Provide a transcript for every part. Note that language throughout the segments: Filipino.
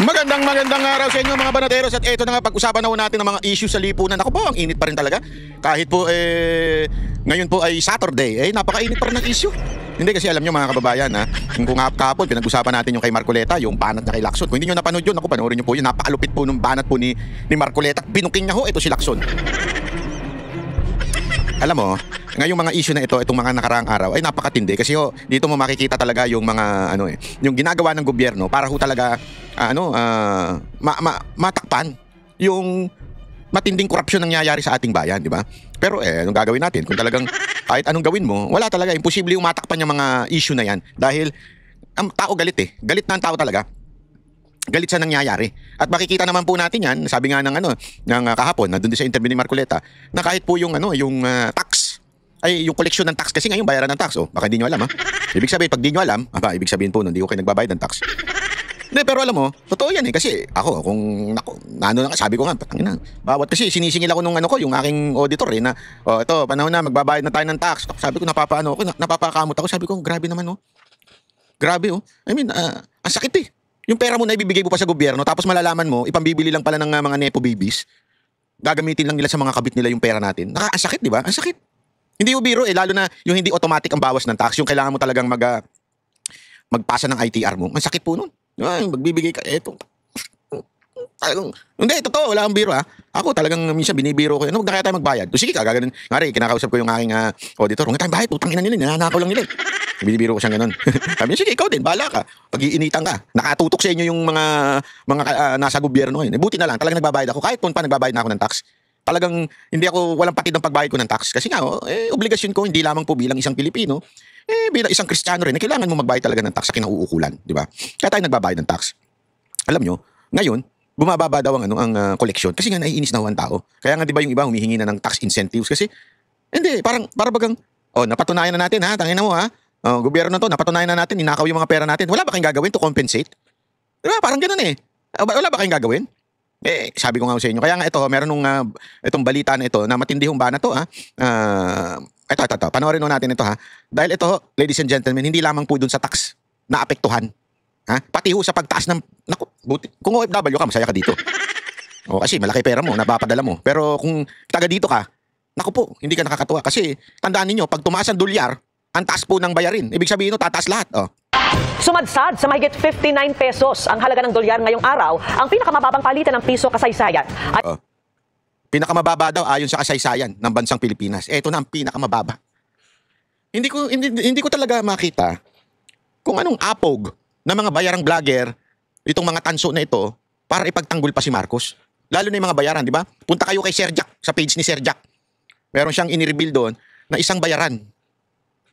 Magandang araw sa inyo mga banateros. At eto na nga, pag-usapan na po natin ang mga issue sa lipunan. Ako po, ang init pa rin talaga. Kahit po ngayon po ay Saturday, napakainit pa rin ng issue. Hindi kasi alam nyo mga kababayan, kung kahapon pinag-usapan natin yung kay Marcoleta, yung banat niya kay Lacson. Kung hindi nyo napanood yun, ako panoorin nyo po yun. Napakalupit po nung banat po ni Marcoleta. Binuking niya ho, ito si Lacson. Alam mo, ngayong mga issue na ito, itong mga nakaraang araw ay napakatindi kasi dito mo makikita talaga yung mga yung ginagawa ng gobyerno para ho talaga matakpan yung matinding korupsyon nangyayari sa ating bayan, di ba? Pero anong gagawin natin? Kung talagang kahit anong gawin mo, wala talaga, imposible yung matakpan yung mga issue na yan dahil ang tao galit Galit na ang tao talaga. Galit sa nangyayari. At makikita naman po natin yan, sabi nga ng kahapon, nandun din sa interview ni Marcoleta, na kahit po yung tax, ay yung koleksyon ng tax, kasi ngayon bayaran ng tax, baka hindi nyo alam Ibig sabihin, pag di nyo alam, ibig sabihin po, hindi ko kayo nagbabayad ng tax. Hindi, pero alam mo, totoo yan kasi ako, sabi ko nga, patangina. Bawat kasi sinisingil ako nung yung aking auditor na, ito, panahon na, magbabayad na tayo ng tax. Sabi ko, napapakamot ako, sabi ko, grabe naman Grabe I mean, ang sakit Yung pera mo na ibibigay mo pa sa gobyerno, tapos malalaman mo, ipambibili lang pala ng mga nepo babies. Gagamitin lang nila sa mga kabit nila yung pera natin. Ang sakit, di ba? Ang sakit. Hindi mo biro lalo na yung hindi automatic ang bawas ng tax, yung kailangan mo talagang magpasa ng ITR mo. Ang sakit po nun. Ay, magbibigay ka, eto. Hindi, totoo, wala akong biro Ako talagang minsan binibiro ko, huwag na kaya tayo magbayad. So, sige ka, gaganon. Ngari, kinakausap ko yung aking auditor, huwag na tayo bayad, utang ina nila, nananakaw lang nila. Binibiro ko siyang ganon. Sabi niya, sige, ikaw din, bahala ka. Pag-iinitan ka. Nakatutok sa inyo yung mga nasa gobyerno ngayon. Buti na lang, talagang nagbabayad ako. Kahit pa nagbabayad na ako ng tax. Talagang hindi ako, walang patid ng pagbayad ko ng tax. Kasi nga, obligasyon ko, hindi lamang po bilang isang Pilipino, bilang isang Kristiyano rin, na kailangan mo magbayad talaga ng tax sa kinauukulan. Di ba? Kaya tayo nagbabayad ng tax. Alam nyo, ngayon, bumababa daw ang koleksyon. Kasi nga, naiinis na ho ang tao. Kaya nga, di ba yung iba, humihingi na ng tax incentives. Kasi, hindi, para bagang, napatunayan na natin tangina mo gobyerno to, napatunayan na natin, ninakaw yung mga pera natin. Wala ba kayong gagawin to compensate? Diba? Parang ganun Wala ba kayong gagawin? Sabi ko nga sa inyo. Kaya nga ito, meron itong balita na ito, na matindihong ba na to, Ito. Panoorin natin ito, Dahil ito, ladies and gentlemen, hindi lamang po dun sa tax na apektuhan. Pati ho sa pagtaas ng, kung OFW ka, masaya ka dito. Kasi malaki pera mo, napapadala mo. Pero kung taga dito ka, hindi ka nakakatuwa. Kasi, tandaan ninyo, pag tumaas ang dolyar, ang taas po ng bayarin. Ibig sabihin tataas lahat. Sumadsad sa mahigit 59 pesos ang halaga ng dolyar ngayong araw, ang pinakamababang palitan ng piso kasaysayan. Pinakamababa daw ayon sa kasaysayan ng bansang Pilipinas. Ito na ang pinakamababa. Hindi ko talaga makita kung anong apog ng mga bayarang vlogger, itong mga tanso na ito, para ipagtanggol pa si Marcos. Lalo na yung mga bayaran, di ba? Punta kayo kay Sir Jack, sa page ni Sir Jack. Meron siyang inireveal doon na isang bayaran.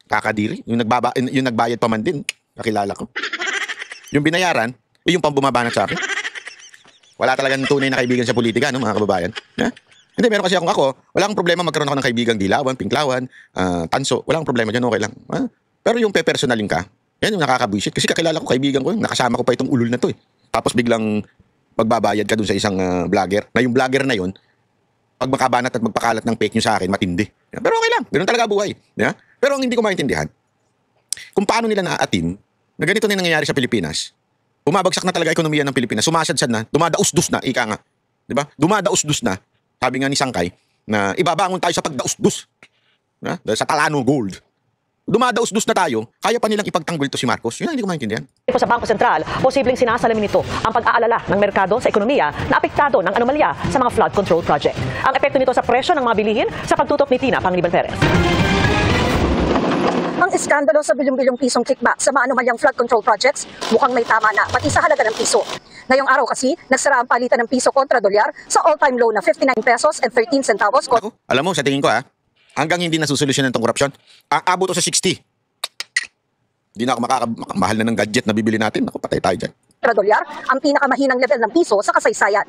Kakadiri, yung nagbayad pa man din, kakilala ko. Yung binayaran, yung pambumabanat sa akin. Wala talagang tunay na kaibigan sa politika, mga kababayan. Hindi, meron kasi ako, wala akong problema magkaroon ako ng kaibigang dilawan, pinklawan, tanso, wala akong problema dyan, okay lang. Pero yung pe-personalin ka, yan yung nakakabwisit. Kasi kakilala ko, kaibigan ko, nakasama ko pa itong ulol na to Tapos biglang magbabayad ka dun sa isang vlogger, na yung vlogger na yun, pag makabanat at magpakalat ng fake news sa akin, matindi. Pero okay lang, ganoon talaga buhay. Pero ang hindi ko maintindihan, kung paano nila naaatim na ganito na nangyayari sa Pilipinas, bumabagsak na talaga ekonomiya ng Pilipinas, sumasadsad na, dumadausdus na, ika nga. Diba? Dumadausdus na, sabi nga ni Sangkay, na ibabangon tayo sa pagdausdus. Dahil sa Talano Gold. Dumadausdus na tayo, kaya pa nilang ipagtanggol ito si Marcos. Yun ang hindi ko maintindihan. Sa Bangko Sentral, posibleng sinasalamin nito ang pag-aalala ng merkado sa ekonomiya na apektado ng anomalya sa mga flood control project. Ang epekto nito sa presyo ng mga bilihin sa pagtutok ni Tina Panganiban Perez. Ang iskandalo sa bilyong-bilyong pisong kickback sa mga anomalyang flood control projects mukhang may tama na pati sa halaga ng piso. Ngayong araw kasi, nagsara ang palitan ng piso kontra dolyar sa all-time low na 59 pesos and 13 centavos. Alam mo, sa tingin ko hanggang hindi nasusolusyonan itong korupsyon, abot to sa 60. Hindi na ako makamahal na ng gadget na bibili natin. Patay tayo dyan. Dolyar, ang pinakamahinang level ng piso sa kasaysayan.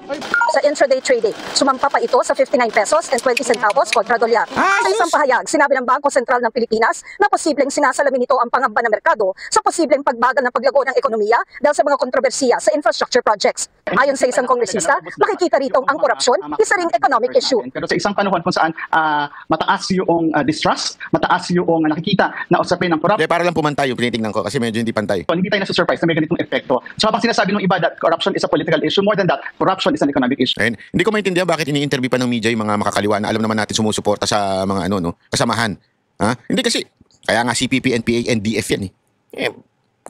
Sa sa intraday trading. Sumampa pa ito sa 59 pesos and 20 centavos kontra dolyar. Sa isang pahayag, sinabi ng Bangko Sentral ng Pilipinas na posibleng sinasalamin nito ang pangamba ng merkado sa posibleng pagbagal ng paglago ng ekonomiya dahil sa mga kontrobersiya sa infrastructure projects. Ayon sa isang kongresista, makikita rito ang korupsyon, isa ring economic issue. Pero sa isang panahon kung saan mataas yung distrust, mataas yung nakikita na usapin ng corruption, Para lang pumantay yung tinitingnan ko kasi medyo hindi pantay. hindi tayo nasa-surprise na may ganitong epekto. So habang sinasabi ng iba that corruption is a political issue, more than that, corruption is an economic issue. Ayun. Hindi ko maintindihan bakit ini-interview pa ng media yung mga makakaliwa na alam naman natin sumusuporta sa mga kasamahan. Ha? Hindi kasi, kaya nga CPP, NPA, NDF yan eh.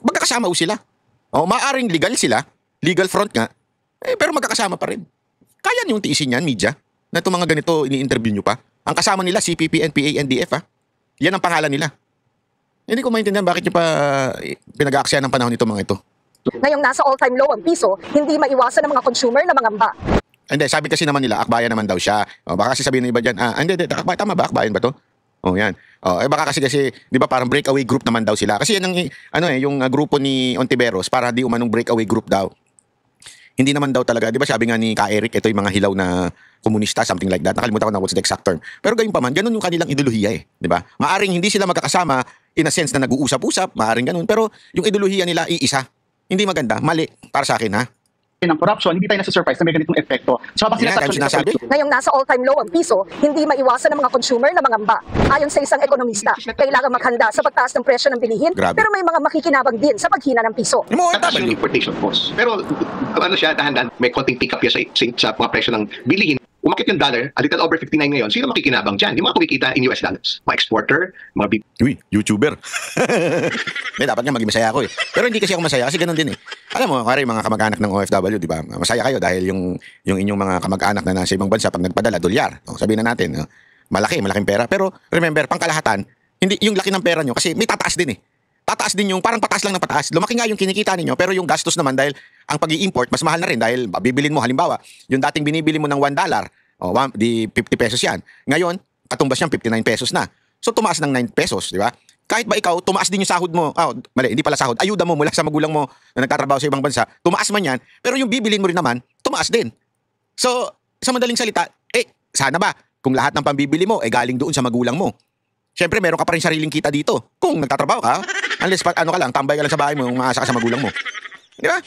Magkakasama ho sila. Maaring legal sila, legal front nga, pero magkakasama pa rin. Kaya niyong tiisin yan, media, na itong mga ganito ini-interview nyo pa. Ang kasama nila, CPP, NPA, NDF ha. Yan ang pangalan nila. Hindi ko maintindihan bakit nyo pa pinag-aaksaya ng panahon nito mga ito. Ngayong nasa all-time low ang piso, hindi maiwasan ng mga consumer na mangamba. Hindi, sabi kasi naman nila, akbayan naman daw siya. Baka kasi sabihin ng iba dyan, hindi, tama ba? Akbayan ba to? Yan. Baka kasi, di ba parang breakaway group naman daw sila. Kasi yan ang, yung grupo ni Ontiveros, para di umanong breakaway group daw. Hindi naman daw talaga, di ba sabi nga ni Ka Eric, ito yung mga hilaw na komunista, something like that. Nakalimutan ko na what's the exact term. Pero gayon pa man, ganun yung kanilang ideolohiya di ba? Maaring hindi sila magkakasama in a sense na nag-uusap-usap, maaring ganun. Pero yung ideolohiya nila, iisa. Hindi maganda, mali para sa akin ha. Ng corruption, hindi tayo nasa-surprise na may ganitong epekto. So habang sinasabi. Ngayong nasa all-time low ang piso, hindi maiwasan ng mga consumer na mangamba. Ayon sa isang ekonomista, kailangan maghanda sa pagtaas ng presyo ng bilihin, Grabe. pero may mga makikinabang din sa paghina ng piso. Yung mga Tataas OFW. yung importation cost. Pero dahan-dahan, may konting pick up yan sa mga presyo ng bilihin. Umakit yung dollar, a little over 59 ngayon, sino makikinabang dyan? Yung mga kumikita in US dollars. Mga exporter, mga Uy, YouTuber. Dapat nga maging masaya ako eh. Pero hindi kasi ako masaya kasi ganun din eh. Alam mo, kaya mga kamag-anak ng OFW, di ba? Masaya kayo dahil yung inyong mga kamag-anak na nasa ibang bansa pag nagpadala, dolyar. Sabihin na natin, malaking pera. Pero remember, pangkalahatan, hindi yung laki ng pera nyo kasi may tataas din eh. Tataas din yung, parang pataas lang ng pataas. Lumaki nga yung kinikita ninyo, pero yung gastos naman dahil ang pag-i-import, mas mahal na rin dahil bibilin mo, halimbawa, yung dating binibili mo ng $1, di 50 pesos yan. Ngayon, katumbas niyang 59 pesos na. So, tumaas ng 9 pesos, di ba? Kahit ba ikaw, tumaas din yung sahod mo, mali, hindi pala sahod, ayuda mo mula sa magulang mo na nagtatrabaho sa ibang bansa, tumaas man yan, pero yung bibilin mo rin naman, tumaas din. So, sa madaling salita, sana ba, kung lahat ng pambibili mo, galing doon sa magulang mo. Siyempre, meron ka pa rin sariling kita dito. Kung nagtatrabaho ka, unless ka lang, tambay ka lang sa bahay mo, umaasa ka sa magulang mo. Di ba?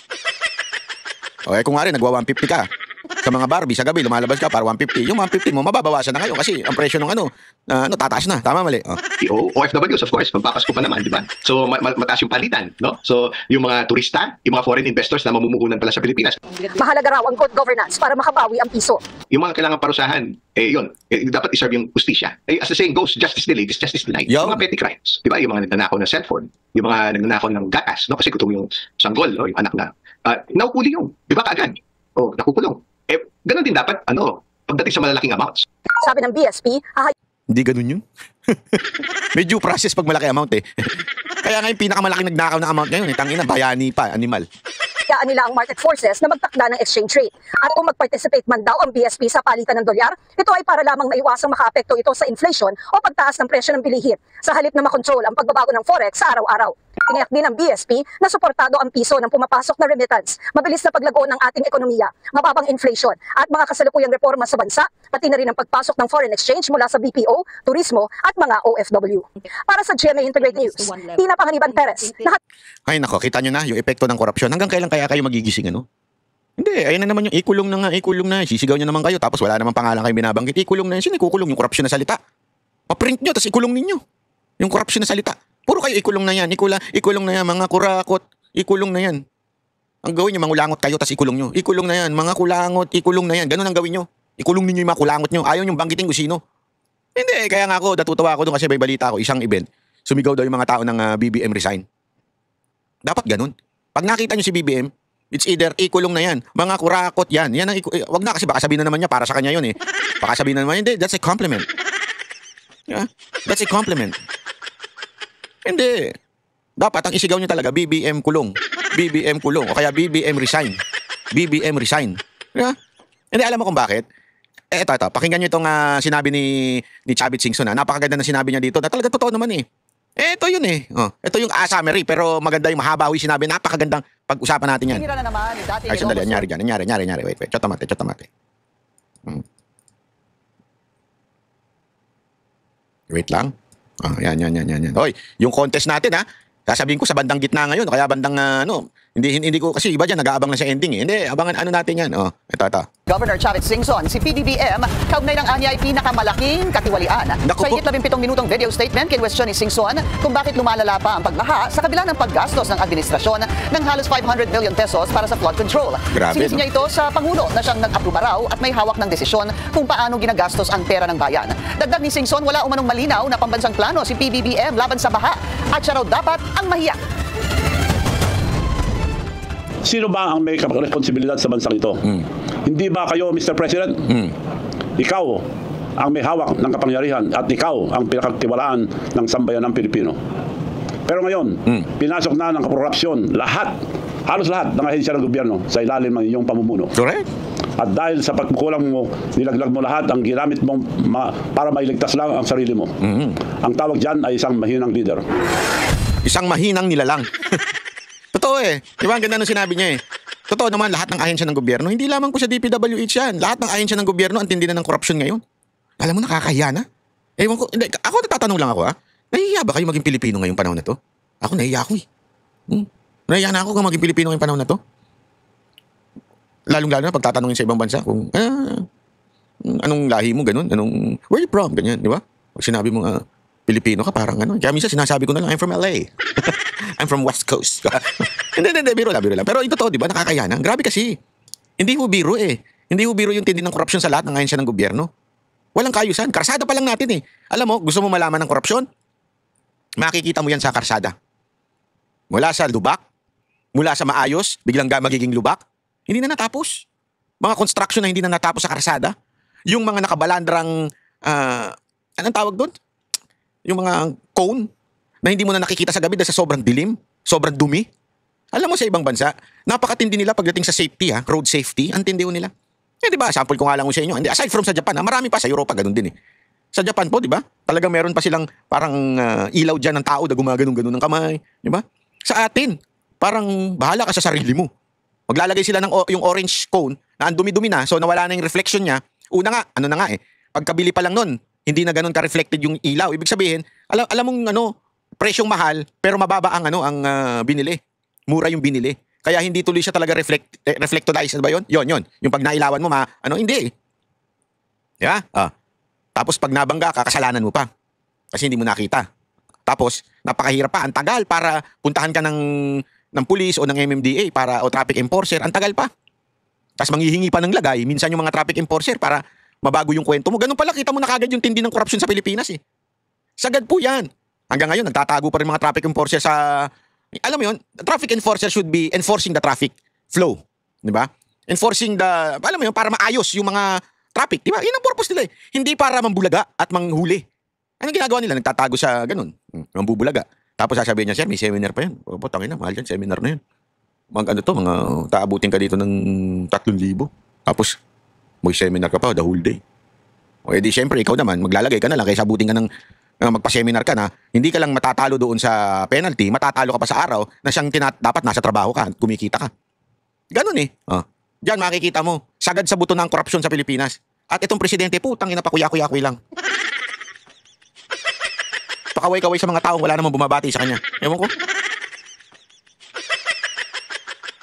Kung nga rin, nagwa 150 ka. Sa mga Barbie, sa gabi, lumalabas ka para 150. Yung 150 mo, mababawasan na ngayon kasi ang presyo ng tataas na. Tama, mali? OFWs, of course, magpapasko pa naman, di ba? So, mataas yung palitan, no? So, yung mga turista, yung mga foreign investors na mamumuhunan pala sa Pilipinas, Mahalaga raw ang good governance para makabawi ang piso. yung mga kailangan parusahan, dapat iserve yung justisya. As the saying goes, justice delayed is justice denied. Yo. Yung mga petty crimes, di ba? Yung mga nagnanakaw ng cellphone, yung mga nagnanakaw ng gatas, no? Kasi kung yung sanggol, yung anak na, naupuli yung, di ba kaagad? Nakukulong. Ganun din dapat, pagdating sa malalaking amounts. Sabi ng BSP, Hindi ganun yun. May due process pag malaki amount eh. Kaya nga yung pinakamalaking nagnakaw ng amount ngayon tangina, bayani pa, animal. hayaan nila ang market forces na magtakda ng exchange rate. At kung mag-participate man daw ang BSP sa palitan ng dolyar, ito ay para lamang maiwasang makaapekto ito sa inflation o pagtaas ng presyo ng bilihin, sa halip na makontrol ang pagbabago ng forex sa araw-araw. Tiniyak din ng BSP na suportado ang piso ng pumapasok na remittance, mabilis na paglago ng ating ekonomiya, mababang inflation at mga kasalukuyang reforma sa bansa, pati na rin ang pagpasok ng foreign exchange mula sa BPO, turismo at mga OFW. Para sa GMA Integrated News, Tina Panganiban Perez. Ay nako, kita nyo na yung epekto ng korupsyon. Hanggang kailan kaya kayo magigising ano? Hindi, ayun na naman yung ikulong na nga, ikulong na. Sisigaw nyo naman kayo tapos wala naman pangalan kayo binabanggit. Ikulong na yun. Sino ikukulong? Yung korupsyon na salita. Pa-print nyo tapos ikulong ninyo. Yung korupsyon na salita. Puro kayo ikulong na yan. Ikulong na yan. Mga kurakot. Ikulong na yan. Ang gawin nyo, mangulangot kayo tapos ikulong nyo. Ikulong na yan. Mga kulangot. Ikulong na yan. Ganun ang gawin nyo. Ikulong ninyo yung mga kulangot nyo. Ayaw nyo banggitin kung sino. Hindi, kaya nga ako, natutuwa ako doon kasi may balita ako. Isang event. Sumigaw daw yung mga tao ng BBM resign. Dapat ganun. Pag nakita nyo si BBM, it's either ikulong na yan. Mga kurakot yan. Yan ang wag na kasi baka sabihin na naman niya para sa kanya yun eh. Baka sabihin na naman, hindi, that's a compliment. Yeah, that's a compliment. Hindi. Dapat ang isigaw nyo talaga, BBM kulong. BBM kulong. O kaya BBM resign. BBM resign. Yeah? Hindi, alam mo kung bakit? Ito. Pakinggan nyo itong sinabi ni Chavit Singson. Napakaganda na sinabi niya dito. Na talaga totoo naman eh. Ito yun eh. Ito yung summary pero maganda yung mahaba yung sinabi. Napakagandang pag-usapan natin yan. Ay, sandali. Anyari dyan. Anyari. Wait. Chotamate. Wait lang. Yan. Hoy, yung contest natin ha. Sasabihin ko sa bandang gitna ngayon, kaya bandang hindi ko kasi iba diyan nag-aabang na sa ending eh. Hindi, abangan ano natin 'yan. Ito. Governor Chavez Singson, si PBBM, kaugnay ng anya ay pinakamalaking katiwalian. Naku Sa po. higit 17 minutong video statement, kinwestiyon ni Singson kung bakit lumalala pa ang pagbaha sa kabila ng paggastos ng administrasyon ng halos 500 million pesos para sa flood control. Grabe, Sinisi niya ito sa Pangulo na siyang nag-aproba raw at may hawak ng desisyon kung paano ginagastos ang pera ng bayan. Dagdag ni Singson, wala umanong malinaw na pambansang plano si PBBM laban sa baha at siya raw dapat ang mahiya. Sino ba ang may responsibilidad sa bansang ito? Hindi ba kayo, Mr. President? Ikaw ang may hawak ng kapangyarihan at ikaw ang pinakatiwalaan ng sambayan ng Pilipino. Pero ngayon, pinasok na ng korupsyon halos lahat ng ahensya ng gobyerno sa ilalim ng iyong pamumuno. Correct. At dahil sa pagkukulang mo, nilaglag mo lahat ang ginamit mo para mailigtas lang ang sarili mo. Ang tawag dyan ay isang mahinang leader. Isang mahinang nilalang. Totoo eh. Di ba ang ganda nung sinabi niya eh. Totoo naman, lahat ng ahensya ng gobyerno, hindi lamang po sa DPWH yan. Lahat ng ahensya ng gobyerno, ang tindi na ng korupsyon ngayon. Alam mo, nakakahiya na. Ewan ko, hindi, ako natatanong lang ako ha. Nahihiya ba kayo maging Pilipino ngayong panahon na to? Ako nahihiya ako eh. Nahihiya na ako kung maging Pilipino ngayong panahon na to. Lalong-lalo na pagtatanungin sa ibang bansa kung, anong lahi mo, ganun, where you from, ganyan, di ba? Pag sinabi mo, Pilipino ka, parang ano. Kaya minsan sinasabi ko na lang, I'm from LA. I'm from West Coast. Hindi, biro lang. Pero ito to, di ba, nakakaya na. Grabe kasi. Hindi ho biro eh. Hindi ho biro yung tindi ng korupsyon sa lahat ng ahensya ng gobyerno. Walang kaayusan. Karsada pa lang natin eh. Alam mo, gusto mo malaman ng korupsyon? Makikita mo yan sa karsada. Mula sa lubak, mula sa maayos, biglang magiging lubak, hindi na natapos. Mga construction na hindi na natapos sa karsada. Yung mga nakabalandrang, anong tawag doon? Yung mga cone na hindi mo na nakikita sa gabi dahil sa sobrang dilim, sobrang dumi. Alam mo sa ibang bansa, napakatindi nila pagdating sa safety, road safety, ang tindi nila. Di ba, sample ko nga lang sa inyo. Aside from sa Japan, marami pa sa Europa, ganun din eh. Sa Japan po, di ba? Talagang meron pa silang parang ilaw dyan ng tao na gumaganong-ganon ng kamay. Di ba? Sa atin, parang bahala ka sa sarili mo. Maglalagay sila ng yung orange cone na ang dumi-dumi na, so nawala na yung reflection niya. Una nga, pagkabili pa lang nun, hindi na ganun ka-reflected yung ilaw. Ibig sabihin, alam mong presyong mahal, pero mababa ang binili. Mura yung binili. Kaya hindi tuloy siya talaga reflectodized. Ano ba yun? Yun. Yung pag nailawan mo, hindi eh. Yeah? Tapos pag nabangga ka, kasalanan mo pa. Kasi hindi mo nakita. Tapos, napakahirap pa. Ang tagal para puntahan ka ng pulis o ng MMDA o traffic enforcer. Ang tagal pa. Tapos manghihingi pa ng lagay. Minsan yung mga traffic enforcer para mabago yung kwento mo. Ganun pala, kita mo na kagad yung tindi ng korupsyon sa Pilipinas eh. Sagad po yan. Hanggang ngayon, nagtatago pa rin mga traffic enforcer sa... Alam mo yun, traffic enforcer should be enforcing the traffic flow. Di ba? Enforcing alam mo yun, para maayos yung mga traffic. Di ba? Yun ang purpose nila eh. Hindi para mambulaga at manghuli. Anong ginagawa nila? Nagtatago sa ganun. Mambubulaga. Tapos sasabihin niya, sir, may seminar pa yan. O, tangin na, mahal yan, seminar na yan. Mga taabutin ka dito ng 3,000. Tapos, may seminar ka pa the whole day. O edi syempre, ikaw naman, maglalagay ka na lang kaysa abutin ka ng magpa-seminar ka na, hindi ka lang matatalo doon sa penalty, matatalo ka pa sa araw na siyang dapat nasa trabaho ka at kumikita ka. Ganun eh. Diyan makikita mo, sagad sa buto ng korupsyon sa Pilipinas. At itong presidente, putang ina, pakuya-kuya lang. Pakaway-kaway sa mga taong wala namang bumabati sa kanya. Ewan ko.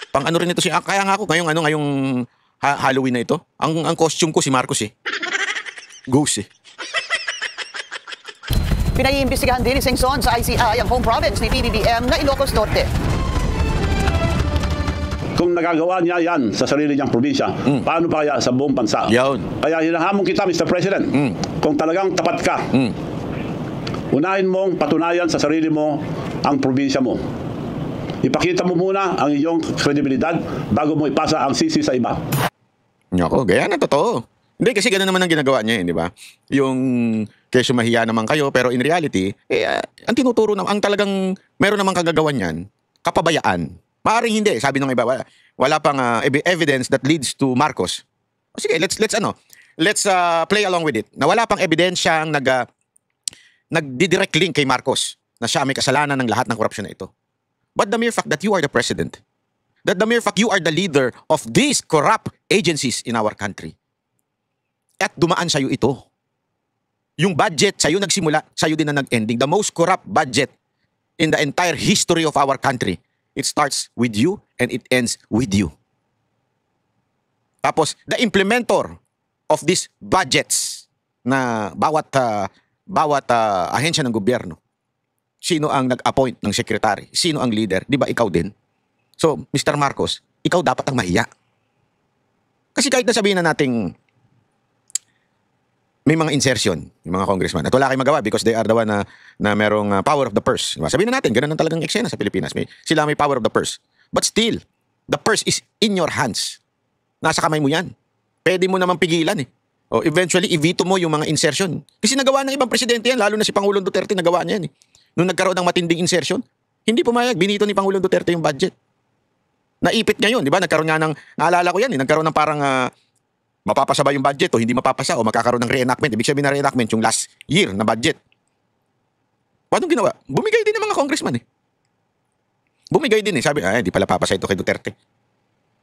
Pang ano rin ito kaya nga ako ngayong Halloween na ito. Ang costume ko si Marcos eh. Ghost eh. Pinaiimbestigahan din ni Singson sa ICI ang home province ni PBBM na Ilocos Norte. Kung nagagawa niya yan sa sarili niyang probinsya, paano pa kaya sa buong bansa? Yun. Kaya hinahamon kita, Mr. President, kung talagang tapat ka, unahin mong patunayan sa sarili mo ang probinsya mo. Ipakita mo muna ang iyong kredibilidad bago mo ipasa ang sisi sa iba. Nako, gaya na totoo. Hindi, kasi gano'n naman ang ginagawa niya, di ba? Yung kesyo mahiya naman kayo, pero in reality, ang tinuturo naman, ang talagang meron namang kagagawan niyan, kapabayaan. Maaring hindi, sabi ng iba, wala pang evidence that leads to Marcos. O sige, let's play along with it. Na wala pang ebidensyang nagdi-direct link kay Marcos na siya may kasalanan ng lahat ng korupsyon na ito. But the mere fact that you are the president, that the mere fact you are the leader of these corrupt agencies in our country, at dumaan sa'yo ito. Yung budget, sa'yo nagsimula, sa'yo din na nag-ending. The most corrupt budget in the entire history of our country. It starts with you and it ends with you. Tapos, the implementer of these budgets na bawat ahensya ng gobyerno, sino ang nag-appoint ng secretary? Sino ang leader? Di ba ikaw din? So, Mr. Marcos, ikaw dapat ang mahiya. Kasi kahit na sabihin na nating may mga insertion, yung mga congressman, at wala kayong magawa because they are the one na merong power of the purse. Diba? Sabihin na natin, ganun ang talagang eksena sa Pilipinas. Sila may power of the purse. But still, the purse is in your hands. Nasa kamay mo yan. Pwede mo naman pigilan eh. O eventually, i-veto mo yung mga insertion. Kasi nagawa ng ibang presidente yan, lalo na si Pangulong Duterte, nagawa niya yan eh. Nung nagkaroon ng matinding insertion, hindi pumayag, binito ni Pangulong Duterte yung budget. Naipit ngayon, di ba? Nagkaroon nga ng, naalala ko yan eh, nagkaroon ng parang mapapasa ba yung budget o hindi mapapasa o magkakaroon ng reenactment. Ibig sabihin na reenactment yung last year na budget. Paano ginawa? Bumigay din ng mga congressman eh. Bumigay din eh. Sabi, ay, di pala papasa ito kay Duterte.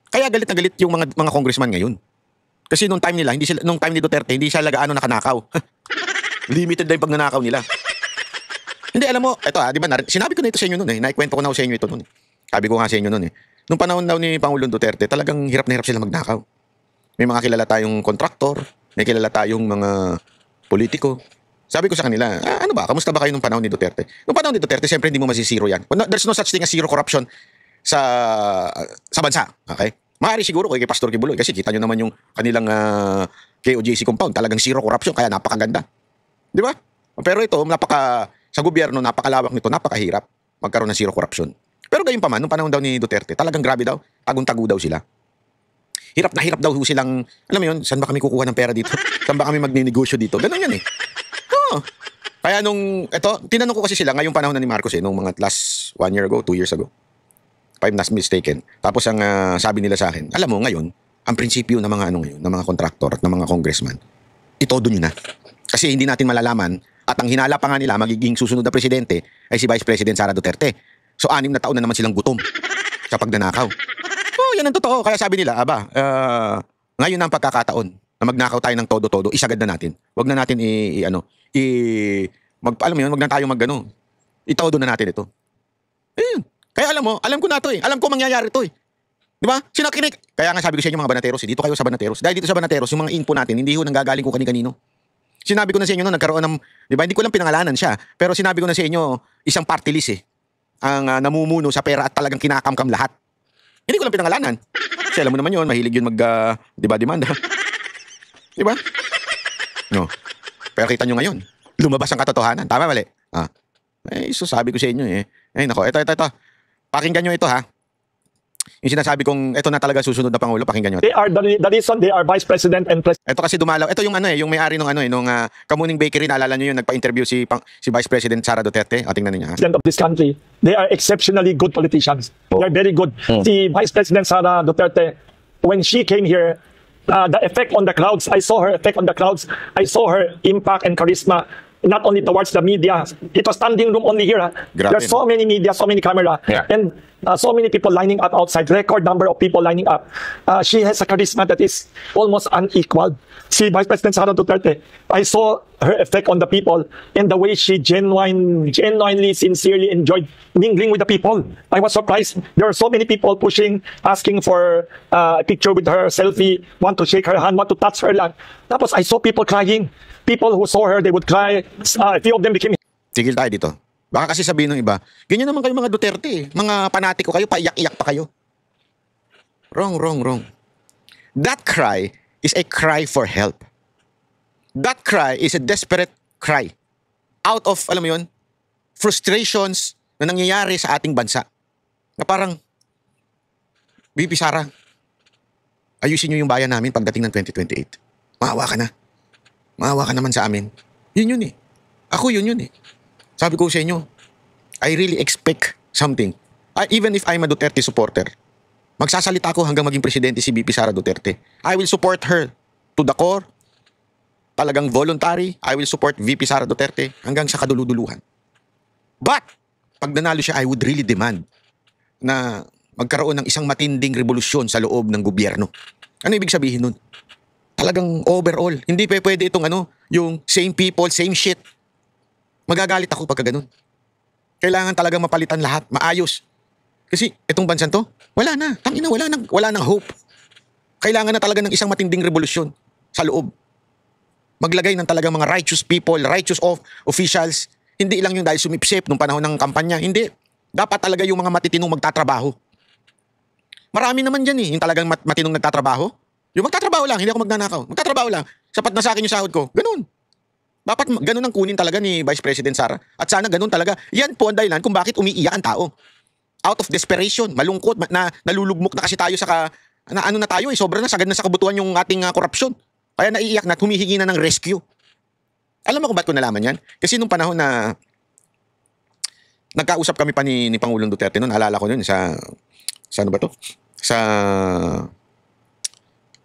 Kaya galit na galit yung mga congressman ngayon. Kasi nung time nila, nung time ni Duterte, hindi siya lagaano nakanakaw. Limited lang yung pagnanakaw nila. Hindi, alam mo, ito di ba, sinabi ko na ito sa inyo noon eh. Naikwento ko na sa inyo ito noon eh. Sabi ko nga sa inyo noon eh. Nung panahon daw ni Pangulong Duterte, talagang hirap na hirap sila magnakaw. May mga kilala tayong kontraktor, may kilala tayong mga politiko. Sabi ko sa kanila, ano ba, kamusta ba kayo nung panahon ni Duterte? Nung panahon ni Duterte, siyempre hindi mo masisiro yan. There's no such thing as zero corruption sa bansa. Okay? Maaari siguro kay Pastor Kibuloy kasi kita nyo naman yung kanilang KOJC compound. Talagang zero corruption, kaya napakaganda. Di ba? Pero ito, sa gobyerno, napakalawak nito, napakahirap magkaroon ng zero corruption. Pero gayon pa man, nung panahon daw ni Duterte, talagang grabe daw, tagong-tago daw sila. Hirap na hirap daw silang, alam mo yun, saan ba kami kukuha ng pera dito? Saan ba kami magninegosyo dito? Ganun yan eh. Oo. Kaya nung, tinanong ko kasi sila ngayong panahon na ni Marcos nung mga last 1 year ago, 2 years ago. If I'm not mistaken. Tapos ang sabi nila sa akin, alam mo ngayon, ang prinsipyo ng mga ngayon, ng mga kontraktor at ng mga congressman, itodo nyo na. Kasi hindi natin malalaman at ang hinala pa nga nila magiging susunod na presidente ay si Vice President Sara Duterte. So 6 na taon na naman silang gutom sa pagnanakaw. Oh, yan ang totoo. Kaya sabi nila, ngayon ang pagkakataon na magnakaw tayo ng todo-todo, isagad na natin. Wag na natin alam mo yun, wag na tayo itodo na natin ito. Ayun. Kaya alam ko na to eh. Alam ko mangyayari to eh. Di ba? Sinakinig. Kaya nga sabi ko sa inyo mga Banateros, dito kayo sa Banateros. Dahil dito sa Banateros, yung mga info natin, hindi ho nanggagaling kung kani-kanino. Sinabi ko na sa inyo nagkaroon ng, di ba, hindi ko lang pinangalanan siya, pero sinabi ko na sa inyo, isang party list eh, ang namumuno sa pera at talagang kinakamkam lahat. Hindi ko lang pinangalanan. Kasi alam mo naman yun, mahilig yun di ba, demanda. Di ba? No. Pero kita nyo ngayon, lumabas ang katotohanan. Tama, mali? So sabi ko sa inyo eh. Ay, nako, ito. Pakinggan nyo ito ha. Yung sinasabi kong ito na talaga susunod na Pangulo, pakinggan nyo. They are the reason they are Vice President and President. Ito kasi dumalaw. Ito yung yung may-ari nung Kamuning Bakery, naalala nyo yun, nagpa-interview si Vice President Sara Duterte. Tingnan niyo ha. President of this country. They are exceptionally good politicians. They are very good. Si Vice President Sara Duterte, when she came here, the effect on the crowds, I saw her effect on the crowds. I saw her impact and charisma. Not only towards the media. It was standing room only here. There's so many media, so many camera, and so many people lining up outside. Record number of people lining up. She has a charisma that is almost unequaled. Si Vice President Sara Duterte, I saw her effect on the people and the way she genuinely, sincerely enjoyed mingling with the people. I was surprised. There are so many people pushing, asking for a picture with her, selfie, want to shake her hand, want to touch her lang. Tapos I saw people crying. People who saw her, they would cry. A few of them became... Tigil tayo dito. Baka kasi sabihin ng iba, ganyan naman kayo mga Duterte eh. Mga panatiko kayo, paiyak-iyak pa kayo. Wrong. That cry is a cry for help. That cry is a desperate cry. Out of, alam mo yun, frustrations na nangyayari sa ating bansa. Na parang, BP Sara, ayusin nyo yung bayan namin pagdating ng 2028. Maawa ka na. Maawa ka naman sa amin. Yun eh. Ako yun eh. Sabi ko sa inyo, I really expect something. Even if I'm a Duterte supporter, magsasalita ako hanggang maging presidente si BP Sara Duterte. I will support her to the core. Talagang voluntary. I will support VP Sara Duterte hanggang sa kaduluduluhan. But, pag nanalo siya, I would really demand na magkaroon ng isang matinding revolusyon sa loob ng gobyerno. Ano ibig sabihin nun? Talagang overall. Hindi pwede itong yung same people, same shit. Magagalit ako pagka ganun. Kailangan talagang mapalitan lahat, maayos. Kasi itong bansan to, wala na. Tangina, wala nang hope. Kailangan na talaga ng isang matinding revolusyon sa loob. Maglagay ng talagang mga righteous people, righteous officials. Hindi lang yung dahil sumipsip nung panahon ng kampanya. Hindi. Dapat talaga yung mga matitinong magtatrabaho. Marami naman dyan yung talagang matinong nagtatrabaho. Yung magtatrabaho lang, hindi ako magnanakaw. Magtatrabaho lang. Sapat na sa akin yung sahod ko. Ganun. Dapat ganun ang kunin talaga ni Vice President Sara. At sana ganun talaga. Yan po ang dahilan kung bakit umiiyak ang tao. Out of desperation, malungkot, nalulugmok na kasi tayo na tayo sobra na, sagad na sa kabutuan yung ating korupsyon. Kaya naiiyak na at humihingi na ng rescue. Alam mo kung ba't ko nalaman yan? Kasi nung panahon na nagkausap kami pa ni Pangulong Duterte noon, alala ko noon sa ano ba to? Sa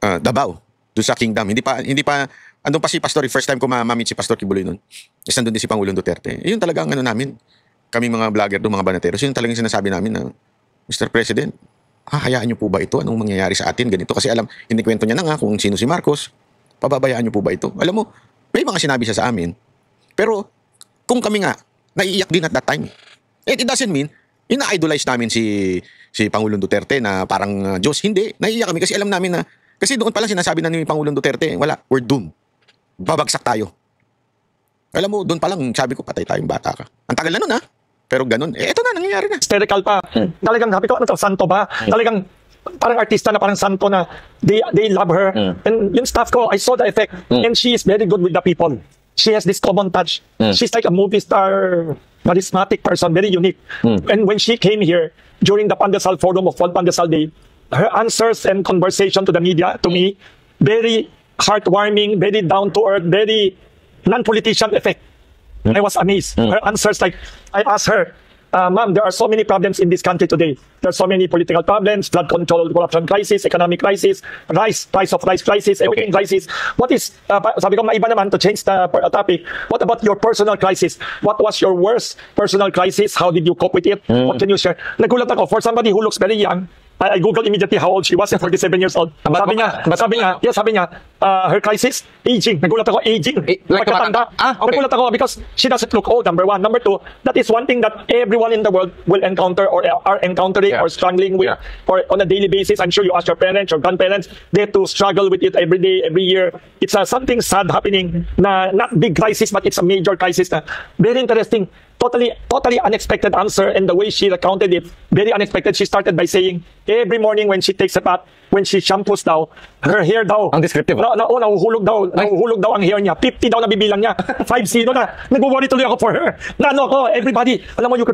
Davao, doon sa Kingdom. Hindi pa andun pa si Pastor, first time ko ma-meet si Pastor Kibuloy noon. Is nandun din si Pangulong Duterte. Yun talaga ang namin, kami mga vlogger doon, mga banateros, yun talagang sinasabi namin na, Mr. President, hayaan niyo po ba ito? Anong mangyayari sa atin? Ganito. Kasi alam, kwento niya na nga kung sino si Marcos. Pababayaan niyo po ba ito? Alam mo, may mga sinabi siya sa amin. Pero, kung kami nga, naiiyak din at that time. It doesn't mean, ina-idolize namin si Pangulong Duterte na parang Diyos. Hindi. Naiiyak kami kasi alam namin na, kasi doon pa lang sinasabi na ni Pangulong Duterte, wala, we're doomed. Babagsak tayo. Alam mo, doon pa lang, sabi ko, patay tayong bata ka. Ang tagal na nun, ha? Pero ganun, eto na, nangyayari na. Hysterical pa. Talagang sabi ko, santo ba? Talagang parang artista na parang santo na they love her. And yung staff ko, I saw the effect. And she is very good with the people. She has this common touch. She's like a movie star, charismatic person, very unique. And when she came here, during the Pandesal Forum of World Pandesal Day, her answers and conversation to the media, to me, very heartwarming, very down-to-earth, very non-politician effect. I was amazed. Her answers, like, I asked her, ma'am, there are so many problems in this country today. There are so many political problems, flood control, corruption crisis, economic crisis, price of rice crisis, everything crisis. What is, sabi ko, maiba naman to change the topic. What about your personal crisis? What was your worst personal crisis? How did you cope with it? What can you share? Nagulat ako, for somebody who looks very young, I googled immediately how old she was, 47 years old. Sabi niya, her crisis, aging. Nagulat ako, aging. Like pagkatanda. Okay. Nagulat ako because she doesn't look old, number one. Number two, that is one thing that everyone in the world will encounter or are encountering or struggling with or on a daily basis. I'm sure you ask your parents or grandparents, they have to struggle with it every day, every year. It's something sad happening na not big crisis, but it's a major crisis na very interesting. Totally unexpected answer, and the way she recounted it, very unexpected. She started by saying, every morning when she takes a bath, when she shampoos daw, her hair daw. Ang descriptive. Nahuhulog daw ang hair niya. 50 daw na bibilang niya. 5-0 na. Nag-worry tuloy ako for her. Everybody, alam mo, you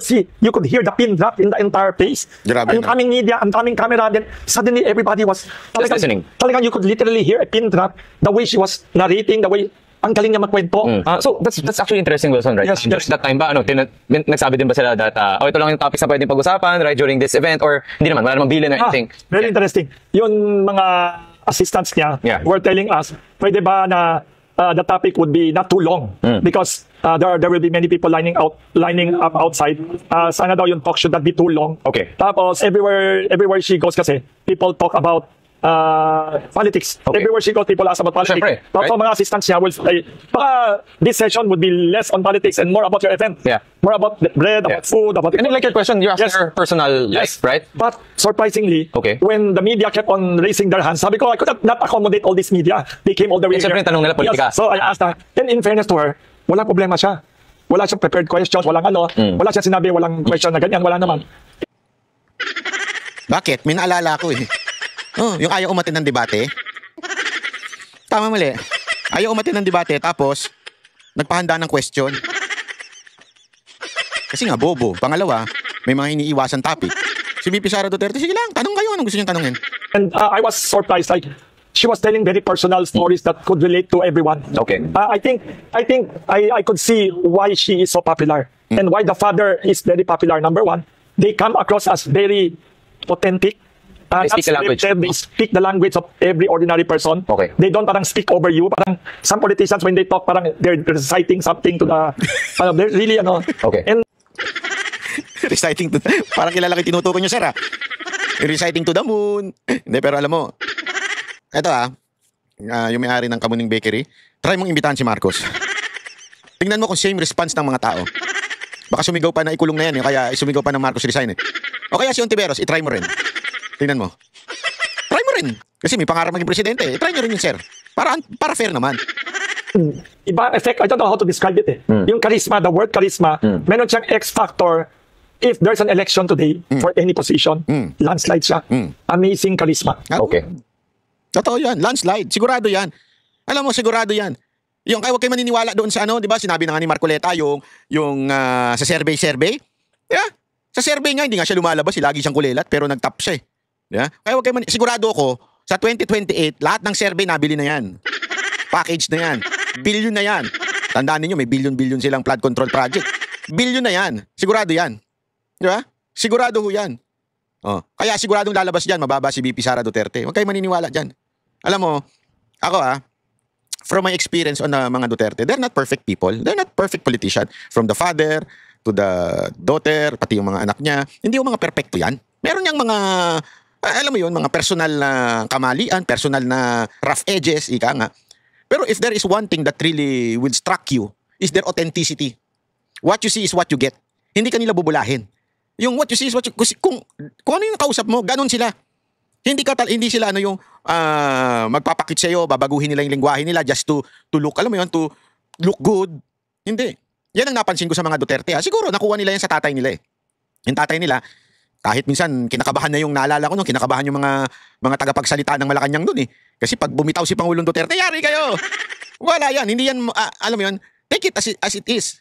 could hear the pin drop in the entire place. Grabe Ang kaming media, ang kaming camera, then suddenly everybody was listening. Talagang you could literally hear a pin drop, the way she was narrating, the way ang galing niya magkwento. So that's actually interesting, Wilson, right? Yes. That time ba, nagsabi din ba sila that, ito lang yung topics na pwedeng pag-usapan, right, during this event, or hindi naman, wala namang bilin or anything? Very interesting. Yung mga assistants niya were telling us, pwede ba na the topic would be not too long because there will be many people lining up outside. Sana daw yung talk should not be too long. Okay. Tapos everywhere she goes kasi, people talk about politics. Okay. Everywhere she goes, people ask about politics. Siyempre, So mga assistants niya will say, baka this session would be less on politics and more about your event. Yeah. More about the bread, about food, about... And then like your question, you asked her personal life, right? But surprisingly, Okay. when the media kept on raising their hands, sabi ko, I could not accommodate all this media. They came all the way Eh, siyempre, here. tanong nila politika. Yes. So I asked her, and in fairness to her, walang problema siya. Wala siyang prepared questions, wala siyang sinabi, walang question na ganyan, wala naman. Bakit? May naalala ko yung ayaw umatin ng debate. Tama mali. Ayaw umatin ng debate, tapos nagpahanda ng question. Kasi nga, bobo. Pangalawa, may mga iniiwasan topic. Si VP Sara Duterte, sige lang, tanong kayo. Anong gusto niyong tanongin? And I was surprised, like, she was telling very personal stories that could relate to everyone. Okay. I think I could see why she is so popular and why the father is very popular. Number one, they come across as very authentic. They speak the language. They speak the language of every ordinary person. Okay. They don't parang speak over you. Parang some politicians, when they talk, parang they're reciting something to the... they're really, Okay. And Reciting to... Parang kilala ko tinutukoy niyo, sir, Reciting to the moon. Hindi, pero alam mo, eto yung may-ari ng Kamuning Bakery, try mong imbitahan si Marcos. Tingnan mo kung same response ng mga tao. Baka sumigaw pa na ikulong na yan, kaya sumigaw pa ng Marcos resign eh. O kaya si Ontiveros, itry mo rin. Tingnan mo. Try mo rin. Kasi may pangarap maging presidente. Try nyo rin yun, sir. Para fair naman. Iba effect, I don't know how to describe it eh. Yung charisma, the word charisma, meron siyang X factor. If there's an election today for any position, landslide siya. Amazing charisma. Okay. Totoo yan. Landslide. Sigurado yan. Alam mo, sigurado yan. Yung huwag kayo maniniwala doon sa di ba? Sinabi na nga ni Marcoleta yung sa survey. Yeah? Sa survey nga, hindi nga siya lumalabas. Lagi siyang kulelat, pero nag-top siya eh. Yeah? Kaya huwag kayo sigurado ako, sa 2028, lahat ng survey nabili na yan. Package na yan. Billion na yan. Tandaan niyo may billion silang flood control project. Billion na yan. Sigurado yan. Di ba? Sigurado ho yan. Oh. Kaya siguradong lalabas dyan, mababa si VP Sara Duterte. Huwag kayo maniniwala dyan. Alam mo, ako from my experience on mga Duterte, they're not perfect people. They're not perfect politicians. From the father to the daughter, pati yung mga anak niya. Hindi yung mga perfecto yan. Meron niyang mga, alam mo yun, mga personal na kamalian, personal na rough edges, ika nga. Pero if there is one thing that really will struck you, is their authenticity. What you see is what you get. Hindi ka nila bubulahin. Yung what you see is what you... Kung ano yung kausap mo, ganun sila. Hindi sila yung magpapakit sa'yo, babaguhin nila yung lingwahe nila just to look, alam mo yun, to look good. Hindi. Yan ang napansin ko sa mga Duterte. Siguro, nakuha nila yan sa tatay nila eh. Yung tatay nila, kahit minsan kinakabahan na yung naalala ko nung kinakabahan yung mga tagapagsalita ng Malacanang dun eh. Kasi pag bumitaw si Pangulong Duterte, yari kayo! Wala yan. Hindi yan, alam mo yun, take it as it is.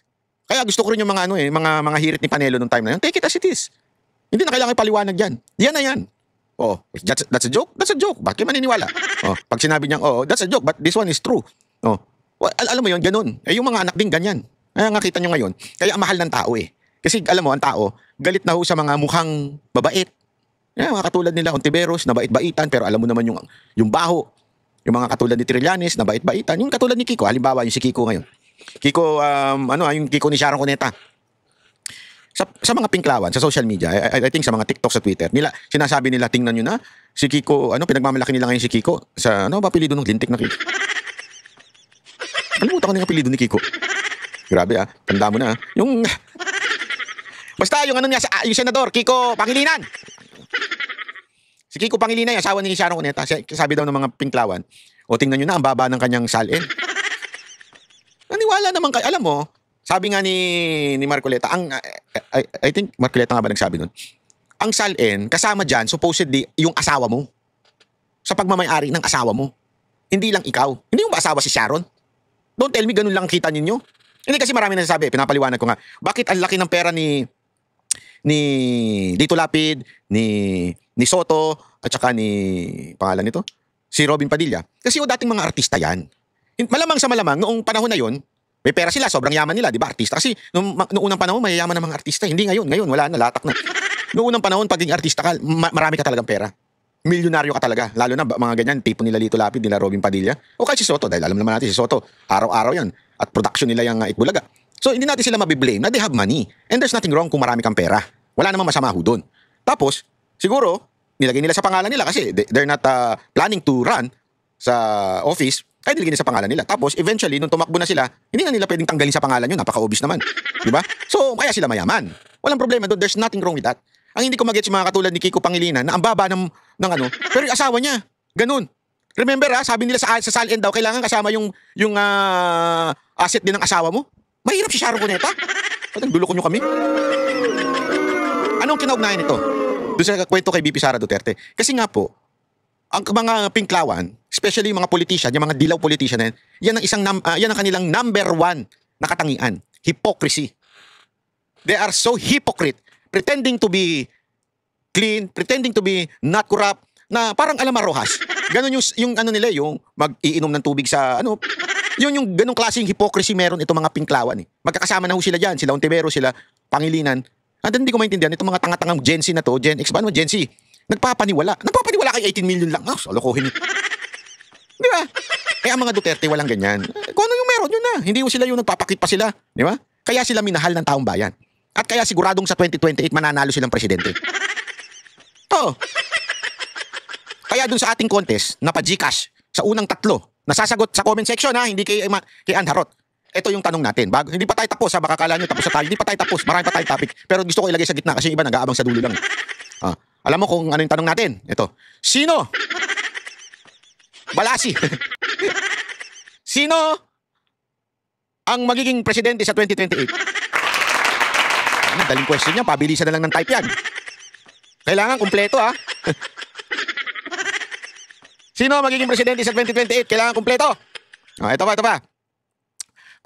Kaya gusto ko rin yung mga hirit ni Panelo nung time na yun. Take it as it is. Hindi na kailangan ipaliwanag yan. Yan na yan. Oh, that's a joke? That's a joke. Bakit maniniwala? Oh, pag sinabi niyang, that's a joke, but this one is true. Oh, alam mo yun, ganun. Yung mga anak din ganyan. Kaya nga kita nyo ngayon, kaya ang mahal ng tao eh. Kasi alam mo, ang tao, galit na ho sa mga mukhang babait. Mga katulad nila, Ontiveros, na bait-baitan, pero alam mo naman yung baho. Yung mga katulad ni Trillanes, na bait-baitan. Yung katulad ni Kiko, halimbawa yung si Kiko ngayon. Kiko, yung Kiko ni Sharon Cuneta. Sa mga pinklawan, sa social media, I think sa mga TikTok, sa Twitter, sinasabi nila, tingnan nyo na, si Kiko, pinagmamalaki nila ngayon si Kiko, sa, ba apelido ng lintik na Kiko? Kalimutan ko na yung apelido ni Kiko. Grabe tanda mo na basta yung niya, yung senador, Kiko Pangilinan. Si Kiko Pangilinan, yung asawa ni Sharon Cuneta, sabi daw ng mga pinklawan, tingnan nyo na, ang baba ng kanyang salin. Naniwala naman kayo, alam mo, sabi nga ni Marcoleta, I think Marcoleta nga ba nagsabi nun? Ang salin, kasama dyan, supposedly, yung asawa mo. Sa pagmamayari ng asawa mo. Hindi lang ikaw. Hindi yung asawa si Sharon. Don't tell me, ganun lang kita ninyo. Hindi kasi marami nasasabi, pinapaliwanag ko nga, bakit ang laki ng pera ni Dito Lapid, ni Soto, at saka pangalan nito? Si Robin Padilla. Kasi dating mga artista yan. Malamang sa malamang, noong panahon na yon, may pera sila, sobrang yaman nila, di ba, artista? Kasi noong unang panahon, mayayaman ng mga artista. Hindi ngayon, wala na, latak na. Noong unang panahon, pagiging artista ka, marami ka talagang pera. Milyonaryo ka talaga. Lalo na mga ganyan, tipo nila Lito Lapid, nila Robin Padilla. O kahit si Soto, dahil alam naman natin si Soto, araw-araw yan. At production nila yung Itbulaga. So, hindi natin sila mabiblame na they have money. And there's nothing wrong kung marami kang pera. Wala namang masama ho doon. Tapos, siguro, nilagay nila sa pangalan nila kasi they're not planning to run sa office. Kaya nilagay nila sa pangalan nila. Tapos, eventually, nung tumakbo na sila, hindi na nila pwedeng tanggalin sa pangalan yun. Napaka-obvious naman. Diba? So, kaya sila mayaman. Walang problema doon. There's nothing wrong with that. Ang hindi ko mag-get si mga katulad ni Kiko Pangilinan na ang baba ng pero yung asawa niya, ganun. Remember sabi nila sa SALN daw, kailangan kasama yung asset din ng asawa mo. Mahirap si Sharon Cuneta. Dulo ko nyo kami. Anong kinaugnayan nito? Doon sa kwento kay BP Sara Duterte. Kasi nga po, ang mga pinklawan, especially yung mga politician, yung mga dilaw politician na yan, yan ang kanilang number one na katangian. Hypocrisy. They are so hypocrite. Pretending to be clean, pretending to be not corrupt, na parang Alama Rojas. Ganon yung nila, yung mag-iinom ng tubig sa yung ganong klaseng hypocrisy meron itong mga pinklawan eh. Magkakasama na ho sila dyan, sila Ontiveros, sila Pangilinan. And then hindi ko maintindihan, itong mga tanga-tangang Gen Z na to, Gen X, paano Gen Z? Nagpapaniwala kay 18 million lang. Lokohin. Di ba? Kaya ang mga Duterte walang ganyan. Kung ano yung meron, yun na. Hindi ho sila yung nagpapakit pa sila. Di ba? Kaya sila minahal ng taong bayan. At kaya siguradong sa 2028 mananalo silang presidente. Kaya dun sa ating contest, napa-Gcash sa unang tatlo, nasasagot sa comment section ha, hindi kay Ann Harot. Ito yung tanong natin. Hindi pa tayo tapos ha, baka kala nyo tapos na tayo. Hindi pa tayo tapos, marami pa tayong topic. Pero gusto ko ilagay sa gitna kasi yung iba nag-aabang sa dulo lang. Alam mo kung ano yung tanong natin? Ito. Sino? Balasi. Sino ang magiging presidente sa 2028? Daling question niya, pabilisan na lang ng type yan. Kailangan kumpleto ha. Sino magiging presidente sa 2028? Kailangan kumpleto. Ito pa.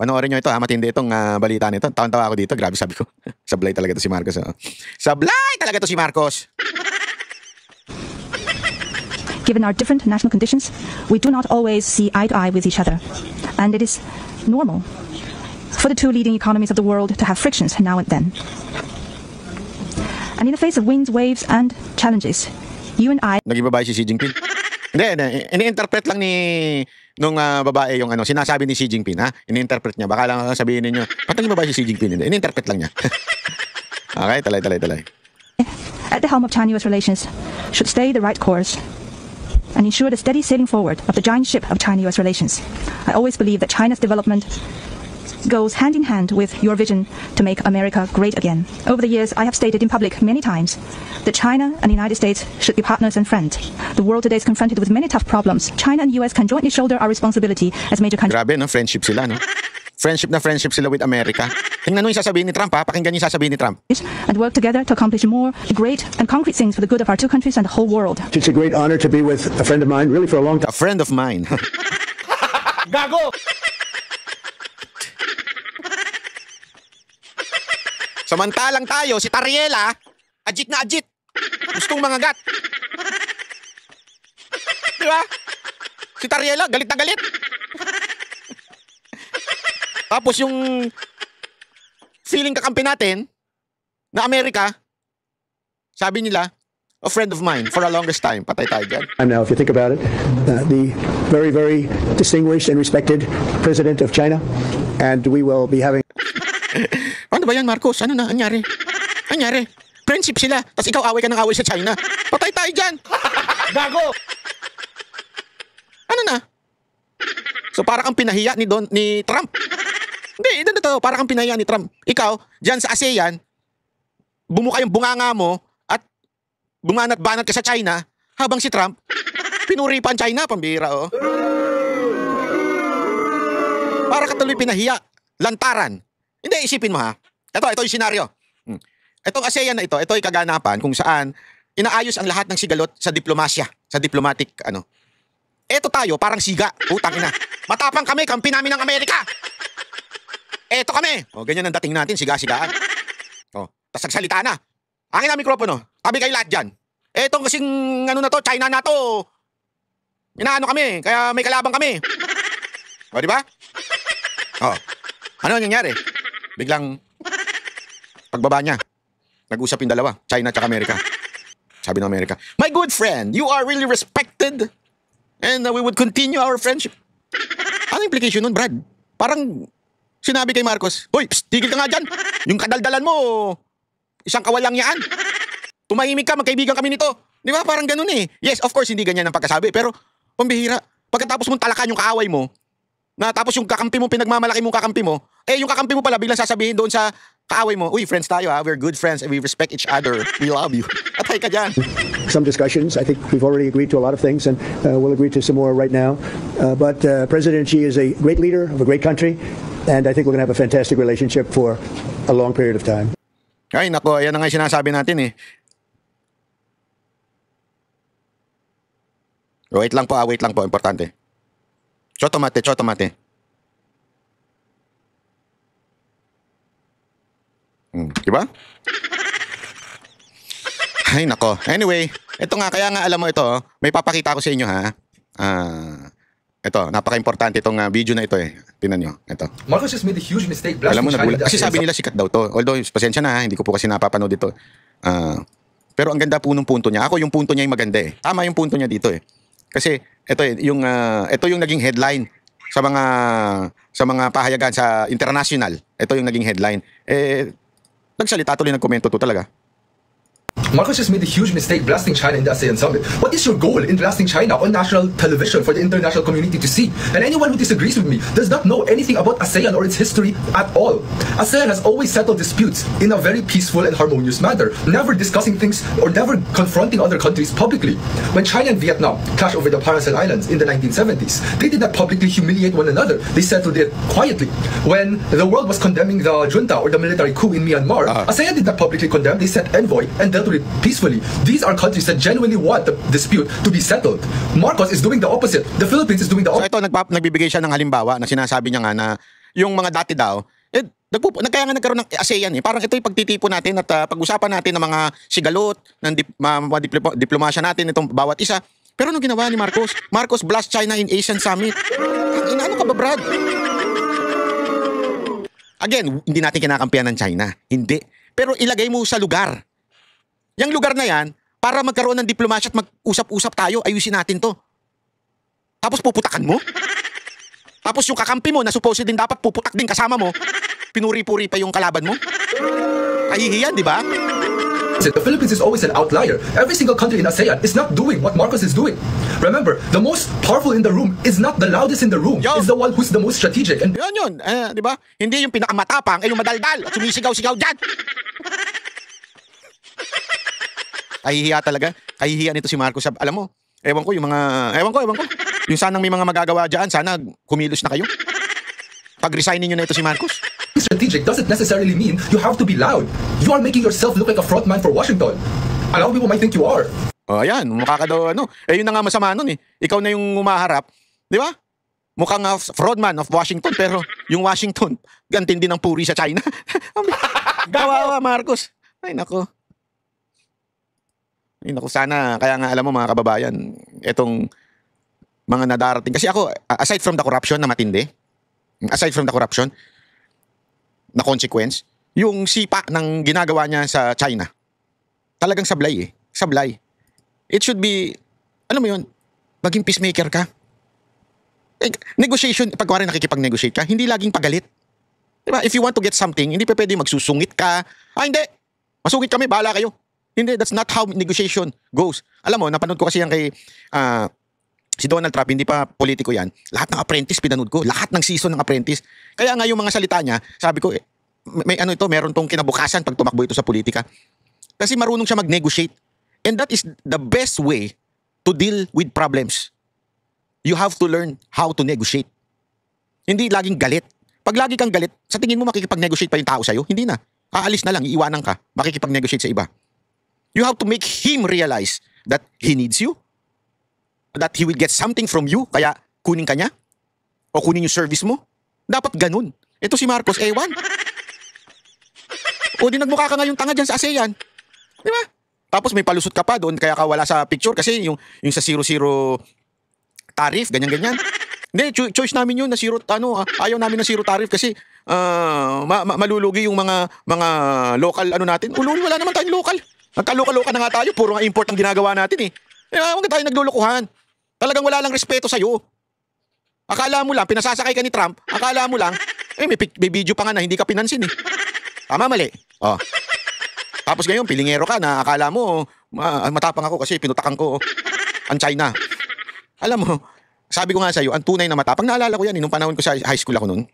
Panoorin nyo ito ha, matindi itong balita nito. Tawan-tawa ako dito, grabe sabi ko. Sablay talaga to si Marcos. Sablay talaga to si Marcos. Given our different national conditions, we do not always see eye to eye with each other. And it is normal for the two leading economies of the world to have frictions now and then. And in the face of winds, waves, and challenges, you and I... Naging babae si Xi Jinping? Hindi. Ini-interpret lang nung babae yung sinasabi ni Xi Jinping, ha? Ini-interpret niya. Baka lang sabihin ninyo, ba't naging babae si Xi Jinping? Hindi. Ini-interpret lang niya. Okay, talay. At the helm of China-US relations should stay the right course and ensure the steady sailing forward of the giant ship of China-US relations. I always believe that China's development goes hand in hand with your vision to make America great again. Over the years, I have stated in public many times that China and the United States should be partners and friends. The world today is confronted with many tough problems. China and US can jointly shoulder our responsibility as major countries. Grabe, no? Friendship sila, no? Friendship sila with America. Tingnan mo yung sasabihin ni Trump, ha? Pakinggan yung sasabihin ni Trump. And work together to accomplish more great and concrete things for the good of our two countries and the whole world. It's a great honor to be with a friend of mine, really for a long time. A friend of mine. Gago! Samantalang tayo, si Tariela, ajit na ajit. Gustong mangagat. Di ba? Si Tariela, galit na galit. Tapos yung feeling kakampi natin na Amerika, sabi nila, a friend of mine for a longest time. Patay tayo dyan. Now, if you think about it, the very, very distinguished and respected president of China, and we will be having... Ano ba yan, Marcos? Ano na? Anyari? Friendship sila. Tapos ikaw away ka ng away sa China. Patay tayo dyan. Gago! Ano na? So para kang pinahiya ni Trump. Hindi, ito na to. Para kang pinahiya ni Trump. Ikaw, dyan sa ASEAN, bumuka yung bunganga mo at bumanat-banat ka sa China habang si Trump, pinuri pa ang China. Pambira, oh. Para ka tuloy pinahiya. Lantaran. Hindi, isipin mo ha. Ito yung senaryo. Itong ASEAN na ito yung kaganapan kung saan inaayos ang lahat ng sigalot sa diplomasya, sa diplomatic Ito tayo, parang siga. Putang ina. Matapang kami, kampi namin ng Amerika. Ito kami. Ganyan ang dating natin, siga-sigaan. Tas nagsalita na. Angin na mikropono. Tabi kayo lahat dyan. Etong kasing na to, China na to. Inaano kami, kaya may kalabang kami. Di ba? Ano nangyari? Biglang pagbaba niya, nag-usap yung dalawa, China at Amerika. Sabi ng Amerika, my good friend, you are really respected and we would continue our friendship. Ano implication nun, Brad? Parang sinabi kay Marcos, hoy, tigil ka nga dyan. Yung kadaldalan mo, isang kawalang yan. Tumahimik ka, magkaibigan kami nito. Di ba? Parang ganun eh. Yes, of course, hindi ganyan ang pagkasabi. Pero, pambihira, pagkatapos mong talakan yung kaaway mo, na tapos yung kakampi mo, pinagmamalaki mong kakampi mo, yung kakampi mo pala biglang sasabihin doon sa kaaway mo, uy, friends tayo ha, we're good friends and we respect each other, we love you. Atay ka dyan. Some discussions, I think we've already agreed to a lot of things and we'll agree to some more right now. But President Xi is a great leader of a great country and I think we're going to have a fantastic relationship for a long period of time. Ay, nako, ayan na nga yung sinasabi natin eh. Wait lang po, importante. Chotomate. Diba? Ay, nako. Anyway, ito nga, kaya nga alam mo ito, may papakita ko sa inyo ha. Ito, napaka-importante itong video na ito eh. Tingnan nyo, ito. Marcos has made a huge mistake. Alam mo, nagulat. Kasi sabi nila sikat daw to. Although, pasensya na ha, hindi ko po kasi napapanood ito. Pero ang ganda po nung punto niya. Ako, yung punto niya yung maganda eh. Tama yung punto niya dito eh. Kasi ito yung naging headline sa mga pahayagan sa international. Ito yung naging headline. Nagsalita tuloy, nagkomento to talaga. Marcos just made a huge mistake blasting China in the ASEAN summit. What is your goal in blasting China on national television for the international community to see? And anyone who disagrees with me does not know anything about ASEAN or its history at all. ASEAN has always settled disputes in a very peaceful and harmonious manner, never discussing things or never confronting other countries publicly. When China and Vietnam clashed over the Paracel Islands in the 1970s, they did not publicly humiliate one another. They settled it quietly. When the world was condemning the junta or the military coup in Myanmar, ASEAN did not publicly condemn. They sent envoy and dealt with it peacefully. These are countries that genuinely want the dispute to be settled. Marcos is doing the opposite. The Philippines is doing the opposite. So ito, nagbibigay siya ng halimbawa na sinasabi niya nga na yung mga dati daw, kaya nga nagkaroon ng ASEAN eh. Parang ito yung pagtitipo natin at pag-usapan natin ng mga sigalot, ng diplomasya natin, itong bawat isa. Pero ano ginawa ni Marcos? Marcos blast China in Asian Summit. Ano ka ba, Brad? Again, hindi natin kinakampihan ng China. Hindi. Pero ilagay mo sa lugar. Yang lugar na yan, para magkaroon ng diplomasya at mag-usap-usap tayo, ayusin natin to. Tapos puputakan mo? Tapos yung kakampi mo na supposed din dapat puputak din kasama mo, pinuri-puri pa yung kalaban mo? Kahihiyan, di ba? The Philippines is always an outlier. Every single country in ASEAN is not doing what Marcos is doing. Remember, the most powerful in the room is not the loudest in the room. It's the one who's the most strategic. And yun, di ba? Hindi yung pinakamatapang, yung madaldal at sumisigaw-sigaw dyan. Kahihiya talaga. Kahihiya nito si Marcos. Alam mo, ewan ko. Yung sanang may mga magagawa dyan, sana kumilos na kayo. Pag-resignin nyo na ito si Marcos. Strategic doesn't necessarily mean you have to be loud. You are making yourself look like a frontman for Washington. A lot of people might think you are. Ayan, mukha ka daw yun na nga masama nun eh. Ikaw na yung umaharap. Di ba? Mukhang frontman of Washington, pero yung Washington, gantin din ng puri sa China. Kawawa, Marcos. Ay, nako. Sana, kaya nga alam mo mga kababayan, itong mga nadarating. Kasi ako, aside from the corruption na matindi, na consequence, yung sipa ng ginagawa niya sa China, talagang sablay eh. Sablay. It should be, alam mo yun, maging peacemaker ka. Negotiation, pag wari nakikipag-negotiate ka, hindi laging pagalit. Diba? If you want to get something, hindi pa pwede magsusungit ka. Hindi. Masungit kami, bahala kayo. Hindi, that's not how negotiation goes. Alam mo, napanood ko kasi yan kay si Donald Trump, hindi pa politiko yan. Lahat ng Apprentice pinanood ko. Lahat ng season ng Apprentice. Kaya nga yung mga salita niya, sabi ko, meron tong kinabukasan pag tumakbo ito sa politika. Kasi marunong siya mag-negotiate. And that is the best way to deal with problems. You have to learn how to negotiate. Hindi laging galit. Pag lagi kang galit, sa tingin mo makikipag-negotiate pa yung tao sa'yo? Hindi na. Aalis na lang, iiwanan ka. Makikipag-negotiate sa iba. You have to make him realize that he needs you, that he will get something from you, kaya kunin ka niya, o kunin yung service mo. Dapat ganun. Ito si Marcos, ewan. O di nagmukha ka nga yung tanga dyan sa ASEAN. Di ba? Tapos may palusot ka pa doon, kaya ka wala sa picture kasi yung sa 0-0 tariff, ganyan-ganyan. Hindi, choice namin yun na ayaw namin ng 0 tariff kasi malulugi yung mga local natin. Wala naman tayong local. Nagkaloka-loka na nga tayo, puro nga import ang ginagawa natin eh. Huwag na tayo naglulukuhan. Talagang wala lang respeto sa'yo. Akala mo lang, pinasasakay ka ni Trump, akala mo lang, may video pa nga na hindi ka pinansin eh. Tama, mali. Oh. Tapos ngayon, pilingero ka na akala mo, matapang ako kasi pinutakan ko ang China. Alam mo, sabi ko nga sa'yo, ang tunay na matapang, naalala ko yan, nung panahon ko sa high school ako noon,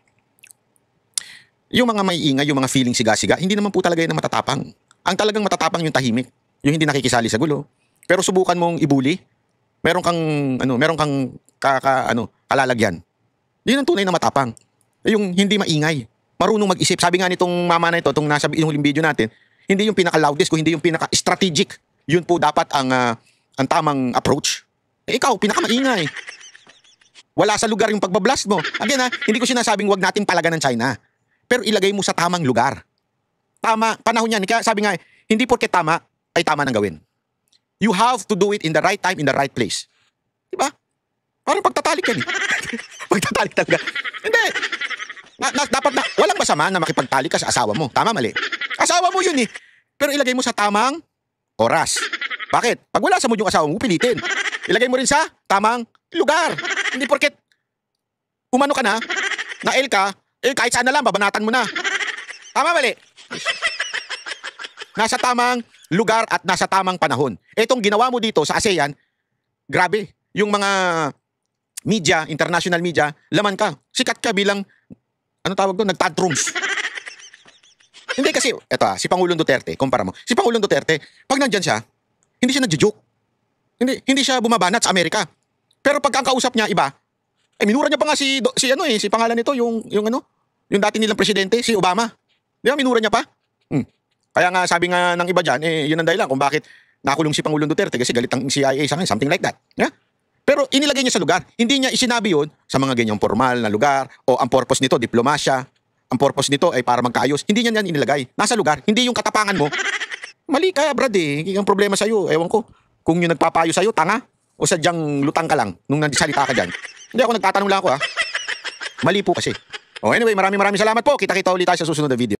yung mga may ingay, yung mga feeling siga-siga, hindi naman po talaga yan na matatapang. Ang talagang matatapang yung tahimik, yung hindi nakikisali sa gulo. Pero subukan mong ibuli, meron kang kalalagyan. Yun ang tunay na matapang. Yung hindi maingay, marunong mag-isip. Sabi nga nitong mama na ito, itong nasa inuling video natin, hindi yung pinaka-loudest, kung hindi yung pinaka-strategic. Yun po dapat ang tamang approach. Ikaw, pinaka-maingay. Wala sa lugar yung pagbablast mo. Again hindi ko sinasabing wag natin palagan ng China. Pero ilagay mo sa tamang lugar. Tama, panahon yan. Kaya sabi nga, hindi porke tama, ay tama nang gawin. You have to do it in the right time, in the right place. Diba? Parang pagtatalik yan eh. Pagtatalik talaga. Hindi. Dapat walang masama na makipagtalik ka sa asawa mo. Tama, mali. Asawa mo yun eh. Pero ilagay mo sa tamang oras. Bakit? Pag wala sa mood yung asawa mo, pilitin. Ilagay mo rin sa tamang lugar. Hindi porket umano ka na ka, kahit saan na lang, babanatan mo na. Tama, mali. Nasa tamang lugar at nasa tamang panahon. Etong ginawa mo dito sa ASEAN, grabe. Yung mga media, international media, laman ka. Sikat ka bilang, ano tawag doon, nagtantrums. Hindi kasi, eto si Pangulong Duterte, kumpara mo. Si Pangulong Duterte, pag nandyan siya, hindi siya nagjo-joke. Hindi siya bumabanat sa Amerika. Pero pag ang kausap niya iba, minura niya pa nga si pangalan nito, yung dati nilang presidente, si Obama. Di ba, minura niya pa? Kaya nga sabi nga ng iba dyan, yun ang dahilan kung bakit nakulong si Pangulong Duterte kasi galit ang CIA sa kanya, something like that. Yeah? Pero inilagay niya sa lugar. Hindi niya isinabi yun sa mga ganyang formal na lugar o ang purpose nito, diplomasya. Ang purpose nito ay para magkaayos. Hindi niya yan inilagay. Nasa lugar. Hindi yung katapangan mo. Mali ka, Brad eh. Hindi ang problema sa'yo. Ewan ko. Kung yung nagpapayo sa'yo, tanga. O sadyang lutang ka lang nung nagsalita ka dyan. Hindi ako nagtatanong lang ako ha. Mali po kasi. Anyway, maraming salamat po. Kita-kita ulit tayo sa susunod na video.